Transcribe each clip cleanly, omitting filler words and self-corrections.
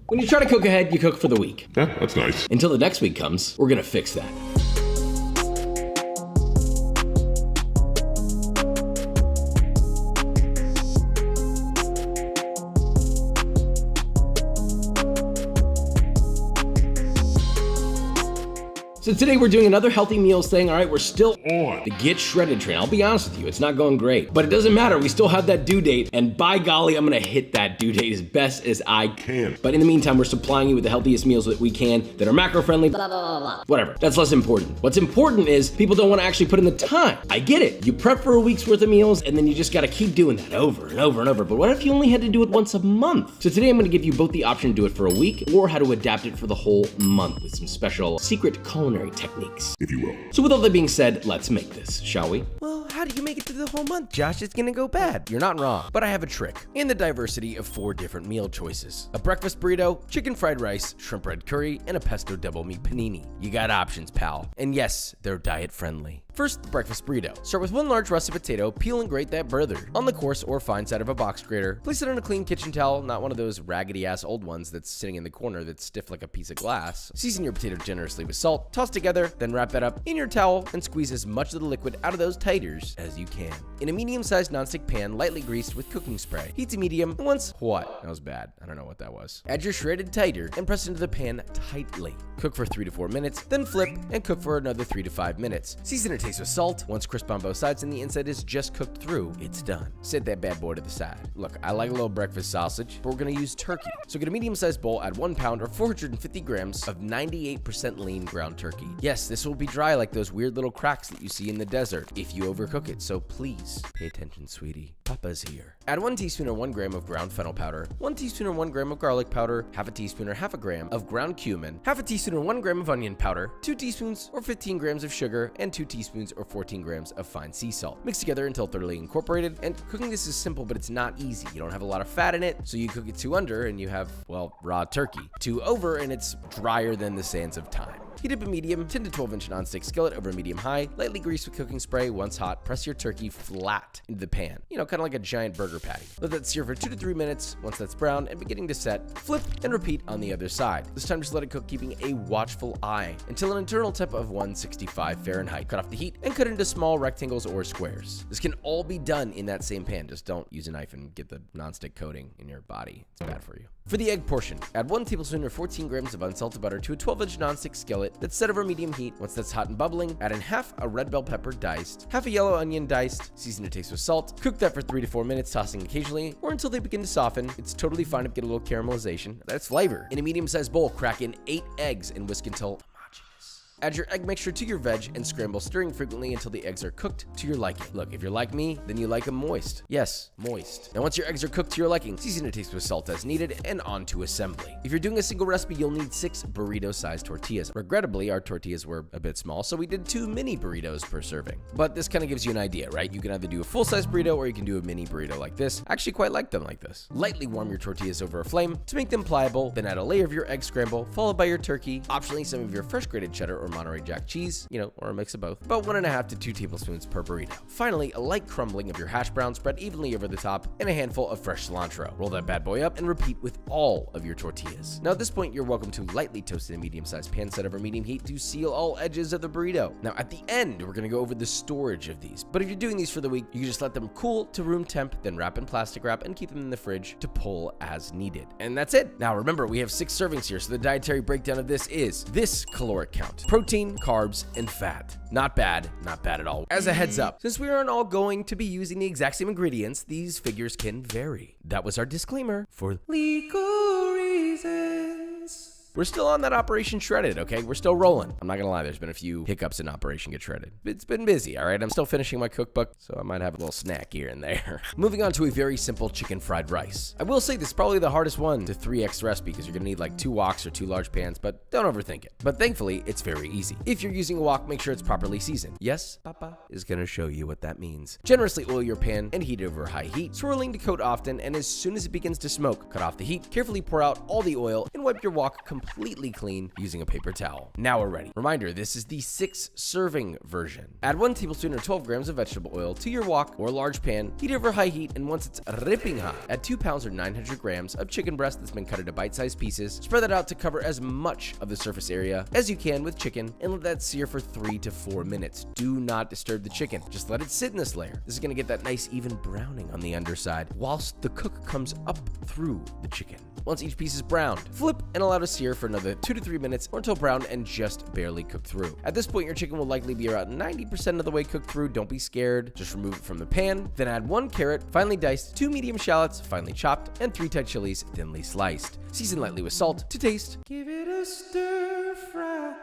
When you try to cook ahead, you cook for the week. Yeah, that's nice. Until the next week comes, we're gonna fix that. So today we're doing another healthy meals thing. All right, we're still on the get shredded train. I'll be honest with you, it's not going great, but it doesn't matter. We still have that due date, and by golly, I'm gonna hit that due date as best as I can. But in the meantime, we're supplying you with the healthiest meals that we can that are macro friendly, blah, blah, blah, blah. Whatever, that's less important. What's important is people don't wanna actually put in the time. I get it. You prep for a week's worth of meals, and then you just gotta keep doing that over and over and over. But what if you only had to do it once a month? So today I'm gonna give you both the option to do it for a week or how to adapt it for the whole month with some special secret culinary techniques, if you will. So with all that being said, let's make this, shall we? Well, how do you make it through the whole month, Josh? It's gonna go bad. You're not wrong, but I have a trick. In the diversity of 4 different meal choices: a breakfast burrito, chicken fried rice, shrimp red curry, and a pesto double meat panini. You got options, pal. And yes, they're diet friendly. First, the breakfast burrito. Start with 1 large russet potato, peel and grate that burger on the coarse or fine side of a box grater. Place it on a clean kitchen towel, not one of those raggedy ass old ones that's sitting in the corner that's stiff like a piece of glass. Season your potato generously with salt, toss together, then wrap that up in your towel and squeeze as much of the liquid out of those taters as you can. In a medium-sized nonstick pan, lightly greased with cooking spray. Heat to medium, and once, what? That was bad. I don't know what that was. Add your shredded tater and press into the pan tightly. Cook for 3 to 4 minutes, then flip and cook for another 3 to 5 minutes. Season and taste with salt. Once crisp on both sides and the inside is just cooked through, it's done. Set that bad boy to the side. Look, I like a little breakfast sausage, but we're gonna use turkey. So get a medium-sized bowl, add 1 pound or 450 grams of 98% lean ground turkey. Yes, this will be dry like those weird little cracks that you see in the desert if you overcook it, so please pay attention, sweetie. Papa's here. Add 1 teaspoon or 1 gram of ground fennel powder, 1 teaspoon or 1 gram of garlic powder, half a teaspoon or half a gram of ground cumin, half a teaspoon or 1 gram of onion powder, 2 teaspoons or 15 grams of sugar, and 2 teaspoons or 14 grams of fine sea salt. Mix together until thoroughly incorporated, and cooking this is simple, but it's not easy. You don't have a lot of fat in it, so you cook it 2 under and you have, well, raw turkey. 2 over and it's drier than the sands of time. Heat up a medium 10 to 12 inch nonstick skillet over medium-high, lightly grease with cooking spray. Once hot, press your turkey flat into the pan. You know, kind of like a giant burger patty. Let that sear for 2 to 3 minutes. Once that's brown and beginning to set, flip and repeat on the other side. This time just let it cook, keeping a watchful eye until an internal temp of 165 Fahrenheit. Cut off the heat and cut into small rectangles or squares. This can all be done in that same pan. Just don't use a knife and get the nonstick coating in your body. It's bad for you. For the egg portion, add 1 tablespoon or 14 grams of unsalted butter to a 12-inch nonstick skillet that's set over medium heat. Once that's hot and bubbling, add in half a red bell pepper diced, half a yellow onion diced, season to taste with salt. Cook that for 3 to 4 minutes, tossing occasionally, or until they begin to soften. It's totally fine to get a little caramelization. That's flavor. In a medium-sized bowl, crack in 8 eggs and whisk until add your egg mixture to your veg and scramble, stirring frequently until the eggs are cooked to your liking. Look, if you're like me, then you like them moist. Yes, moist. Now once your eggs are cooked to your liking, season to taste with salt as needed and on to assembly. If you're doing a single recipe, you'll need 6 burrito-sized tortillas. Regrettably, our tortillas were a bit small, so we did 2 mini burritos per serving. But this kind of gives you an idea, right? You can either do a full-size burrito or you can do a mini burrito like this. I actually quite like them like this. Lightly warm your tortillas over a flame to make them pliable, then add a layer of your egg scramble, followed by your turkey, optionally some of your fresh grated cheddar or Monterey Jack cheese, you know, or a mix of both, about 1.5 to 2 tablespoons per burrito. Finally, a light crumbling of your hash brown spread evenly over the top, and a handful of fresh cilantro. Roll that bad boy up and repeat with all of your tortillas. Now at this point, you're welcome to lightly toast in a medium-sized pan set over medium heat to seal all edges of the burrito. Now at the end, we're gonna go over the storage of these, but if you're doing these for the week, you can just let them cool to room temp, then wrap in plastic wrap and keep them in the fridge to pull as needed. And that's it. Now remember, we have 6 servings here, so the dietary breakdown of this is this caloric count: protein, carbs, and fat. Not bad at all. As a heads up, since we aren't all going to be using the exact same ingredients, these figures can vary. That was our disclaimer for legal reasons. We're still on that Operation Shredded, okay? We're still rolling. I'm not gonna lie, there's been a few hiccups in Operation Get Shredded. It's been busy, all right? I'm still finishing my cookbook, so I might have a little snack here and there. Moving on to a very simple chicken fried rice. I will say this is probably the hardest one to 3x the recipe because you're gonna need like 2 woks or 2 large pans, but don't overthink it. But thankfully, it's very easy. If you're using a wok, make sure it's properly seasoned. Yes, Papa is gonna show you what that means. Generously oil your pan and heat it over high heat, swirling to coat often, and as soon as it begins to smoke, cut off the heat, carefully pour out all the oil, and wipe your wok completely completely clean using a paper towel. Now we're ready. Reminder, this is the 6-serving version. Add 1 tablespoon or 12 grams of vegetable oil to your wok or large pan, heat over high heat, and once it's ripping hot, add 2 pounds or 900 grams of chicken breast that's been cut into bite-sized pieces. Spread that out to cover as much of the surface area as you can with chicken, and let that sear for 3 to 4 minutes. Do not disturb the chicken. Just let it sit in this layer. This is gonna get that nice even browning on the underside whilst the cook comes up through the chicken. Once each piece is browned, flip and allow to sear for another 2 to 3 minutes or until brown and just barely cooked through. At this point, your chicken will likely be around 90% of the way cooked through. Don't be scared. Just remove it from the pan. Then add 1 carrot, finely diced, 2 medium shallots, finely chopped, and 3 Thai chilies, thinly sliced. Season lightly with salt to taste. Give it a stir fry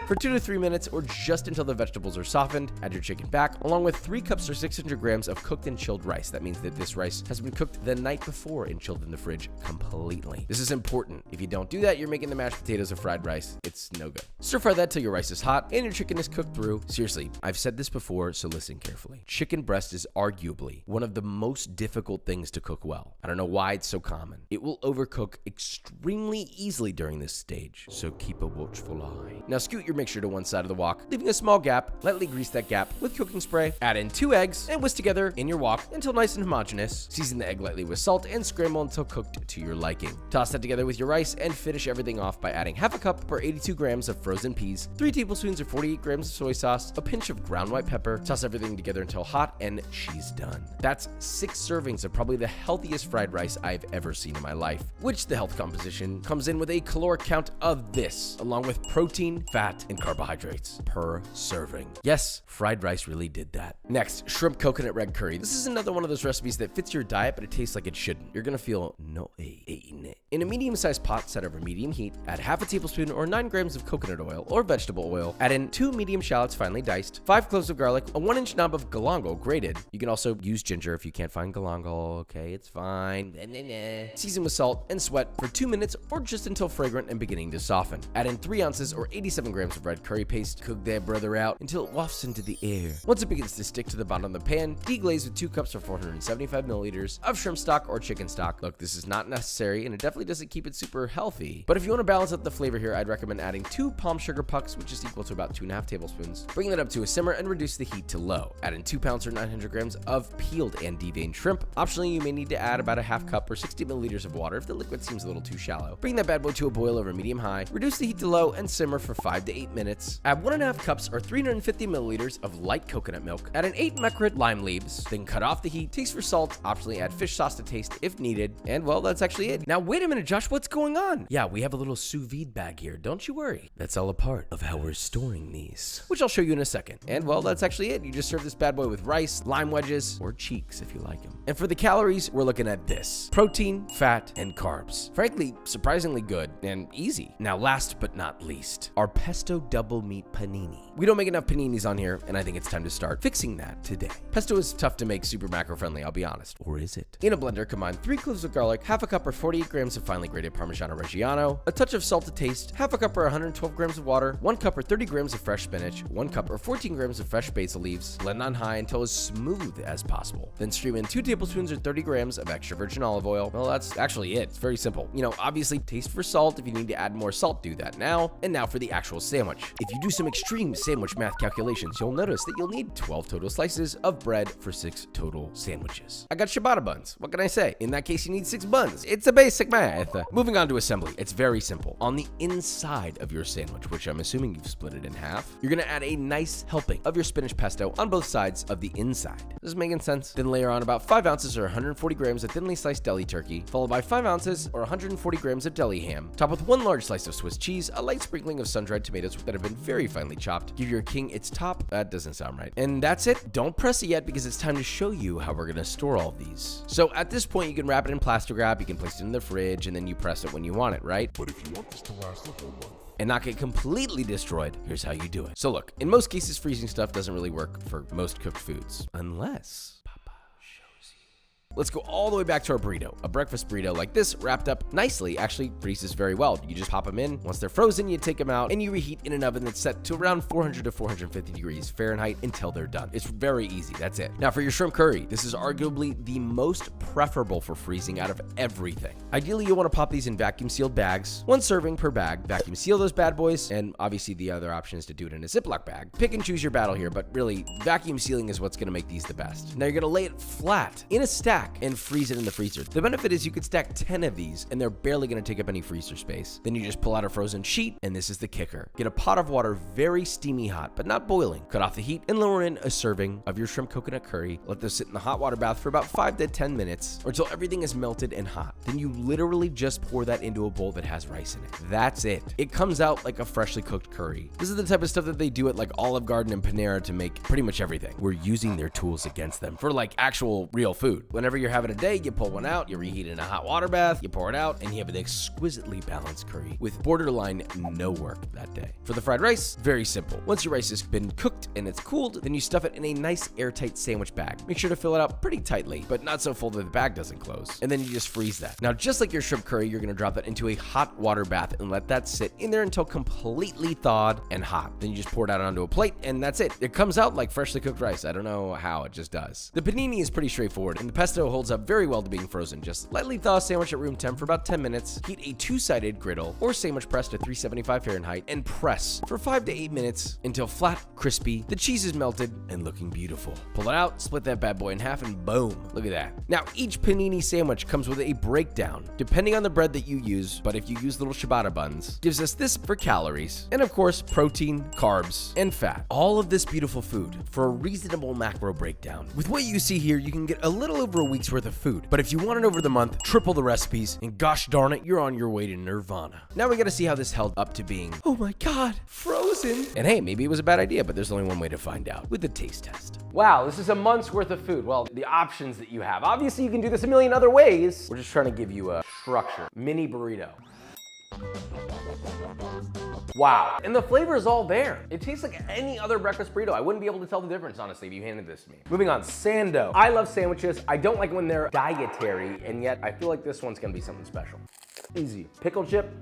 for 2 to 3 minutes or just until the vegetables are softened. Add your chicken back along with 3 cups or 600 grams of cooked and chilled rice. That means that this rice has been cooked the night before and chilled in the fridge completely. This is important. If you don't do that, you're making the mashed potatoes or fried rice. It's no good. Stir fry that till your rice is hot and your chicken is cooked through. Seriously, I've said this before, so listen carefully. Chicken breast is arguably one of the most difficult things to cook well. I don't know why it's so common. It will overcook extremely easily during this stage, so keep a watchful eye. Now scoot your mixture to one side of the wok, leaving a small gap. Lightly grease that gap with cooking spray. Add in 2 eggs and whisk together in your wok until nice and homogeneous. Season the egg lightly with salt and scramble until cooked to your liking. Toss that together with your rice and finish everything off by adding half a cup or 82 grams of frozen peas, 3 tablespoons or 48 grams of soy sauce, a pinch of ground white pepper. Toss everything together until hot and she's done. That's 6 servings of probably the healthiest fried rice I've ever seen in my life, which the health composition comes in with a caloric count of this, along with protein, fat, and carbohydrates per serving. Yes, fried rice really did that. Next, shrimp coconut red curry. This is another one of those recipes that fits your diet, but it tastes like it shouldn't. You're gonna feel no eating it. In a medium-sized pot set over medium heat, add half a tablespoon or 9 grams of coconut oil or vegetable oil. Add in 2 medium shallots finely diced, 5 cloves of garlic, a 1-inch knob of galangal grated. You can also use ginger if you can't find galangal. Okay, it's fine. Season with salt and sweat for 2 minutes or just until fragrant and beginning to soften. Add in 3 ounces or 87 grams of red curry paste. Cook that brother out until it wafts into the air. Once it begins to stick to the bottom of the pan, deglaze with 2 cups or 475 milliliters of shrimp stock or chicken stock. Look, this is not necessary and it definitely doesn't keep it super healthy, but if you want to balance out the flavor here, I'd recommend adding 2 palm sugar pucks, which is equal to about 2.5 tablespoons. Bring that up to a simmer and reduce the heat to low. Add in 2 pounds or 900 grams of peeled and deveined shrimp. Optionally, you may need to add about a half cup or 60 milliliters of water if the liquid seems a little too shallow. Bring that bad boy to a boil over medium-high. Reduce the heat to low and simmer for 5 to 8 minutes. Add 1.5 cups or 350 milliliters of light coconut milk. Add in 8 Mecrit lime leaves. Then cut off the heat. Taste for salt. Optionally, add fish sauce to taste if needed. And well, that's actually it. Now, wait a minute, Josh, what's going on? Yeah, we have a little sous vide bag here. Don't you worry. That's all a part of how we're storing these, which I'll show you in a second. And well, that's actually it. You just serve this bad boy with rice, lime wedges, or cheeks if you like them. And for the calories, we're looking at this: protein, fat, and carbs. Frankly, surprisingly good and easy. Now, last but not least, our pesto double meat panini. We don't make enough paninis on here, and I think it's time to start fixing that today. Pesto is tough to make super macro friendly, I'll be honest. Or is it? In a blender, combine 3 cloves of garlic, half a cup or 48 grams of finely grated Parmigiano Reggiano, a touch of salt to taste, half a cup or 112 grams of water, 1 cup or 30 grams of fresh spinach, 1 cup or 14 grams of fresh basil leaves. Blend on high until as smooth as possible. Then stream in 2 tablespoons or 30 grams of extra virgin olive oil. Well, that's actually it. It's very simple. You know, obviously taste for salt. If you need to add more salt, do that now. And now for the actual sandwich. If you do some extreme sandwich math calculations, you'll notice that you'll need 12 total slices of bread for 6 total sandwiches. I got ciabatta buns. What can I say? In that case, you need 6 buns. It's a basic math. Moving on to assembly. It's very simple. On the inside of your sandwich, which I'm assuming you've split it in half, you're gonna add a nice helping of your spinach pesto on both sides of the inside. This is making sense? Then layer on about 5 ounces or 140 grams of thinly sliced deli turkey, followed by 5 ounces or 140 grams of deli ham. Top with 1 large slice of Swiss cheese, a light sprinkling of sun-dried tomatoes that have been very finely chopped. Give your king its top. That doesn't sound right. And that's it. Don't press it yet because it's time to show you how we're gonna store all these. So at this point, you can wrap it in plastic wrap, you can place it in the fridge, and then you press it when you want it, right? But if you want this to last the whole month and not get completely destroyed, here's how you do it. So look, in most cases, freezing stuff doesn't really work for most cooked foods, unless Papa shows you. Let's go all the way back to our burrito. A breakfast burrito like this, wrapped up nicely, actually freezes very well. You just pop them in. Once they're frozen, you take them out and you reheat in an oven that's set to around 400 to 450 degrees Fahrenheit until they're done. It's very easy, that's it. Now for your shrimp curry, this is arguably the most preferable for freezing out of everything. Ideally, you'll want to pop these in vacuum sealed bags, 1 serving per bag. Vacuum seal those bad boys, and obviously the other option is to do it in a Ziploc bag. Pick and choose your battle here, but really, vacuum sealing is what's gonna make these the best. Now you're gonna lay it flat in a stack and freeze it in the freezer. The benefit is you could stack 10 of these and they're barely gonna take up any freezer space. Then you just pull out a frozen sheet, and this is the kicker. Get a pot of water very steamy hot, but not boiling. Cut off the heat and lower in a serving of your shrimp coconut curry. Let those sit in the hot water bath for about 5 to 10 minutes or until everything is melted and hot. Then you literally just pour that into a bowl that has rice in it. That's it. It comes out like a freshly cooked curry. This is the type of stuff that they do at like Olive Garden and Panera to make pretty much everything. We're using their tools against them for like actual real food. Whenever you're having a day, you pull one out, you reheat it in a hot water bath, you pour it out, and you have an exquisitely balanced curry with borderline no work that day. For the fried rice, very simple. Once your rice has been cooked and it's cooled, then you stuff it in a nice airtight sandwich bag. Make sure to fill it up pretty tightly, but not so full that the bag doesn't close. And then you just freeze that. Now, just like your shrimp curry, you're gonna drop that into a hot water bath and let that sit in there until completely thawed and hot. Then you just pour it out onto a plate, and that's it. It comes out like freshly cooked rice. I don't know how, it just does. The panini is pretty straightforward, and the pesto holds up very well to being frozen. Just lightly thaw a sandwich at room temp for about 10 minutes, heat a 2-sided griddle or sandwich press to 375 Fahrenheit, and press for 5 to 8 minutes until flat, crispy, the cheese is melted, and looking beautiful. Pull it out, split that bad boy in half, and boom, look at that. Now, each panini sandwich comes with a breakdown, depending on the bread that you use, but if you use little ciabatta buns, gives us this for calories, and of course, protein, carbs, and fat. All of this beautiful food for a reasonable macro breakdown. With what you see here, you can get a little over a week's worth of food, but if you want it over the month, triple the recipes, and gosh darn it, you're on your way to nirvana. Now we gotta see how this held up to being, oh my god, frozen. And hey, maybe it was a bad idea, but there's only one way to find out, with the taste test. Wow, this is a month's worth of food. Well, the options that you have. Obviously, you can do this a million other ways. We're just trying to give you a structure. Mini burrito. Wow, and the flavor is all there. It tastes like any other breakfast burrito. I wouldn't be able to tell the difference, honestly, if you handed this to me. Moving on, Sando. I love sandwiches. I don't like when they're dietary, and yet I feel like this one's gonna be something special. Easy. Pickle chip.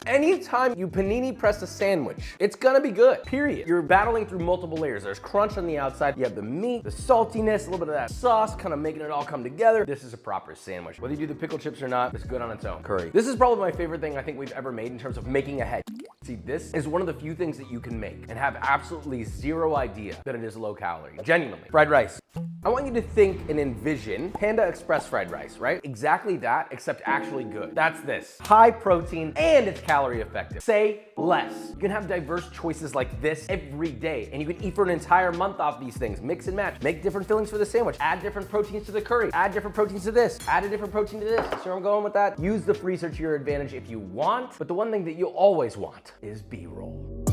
Anytime you panini press a sandwich, it's gonna be good, period. You're battling through multiple layers. There's crunch on the outside, you have the meat, the saltiness, a little bit of that sauce, kind of making it all come together. This is a proper sandwich. Whether you do the pickle chips or not, it's good on its own. Curry. This is probably my favorite thing I think we've ever made in terms of making a head. See, this is one of the few things that you can make and have absolutely zero idea that it is low calorie. Genuinely. Fried rice. I want you to think and envision Panda Express fried rice, right? Exactly that, except actually good. That's this. High protein and it's calorie effective. Say less. You can have diverse choices like this every day, and you can eat for an entire month off these things. Mix and match. Make different fillings for the sandwich. Add different proteins to the curry. Add different proteins to this. Add a different protein to this. See where I'm going with that? Use the freezer to your advantage if you want, but the one thing that you'll always want is B-roll.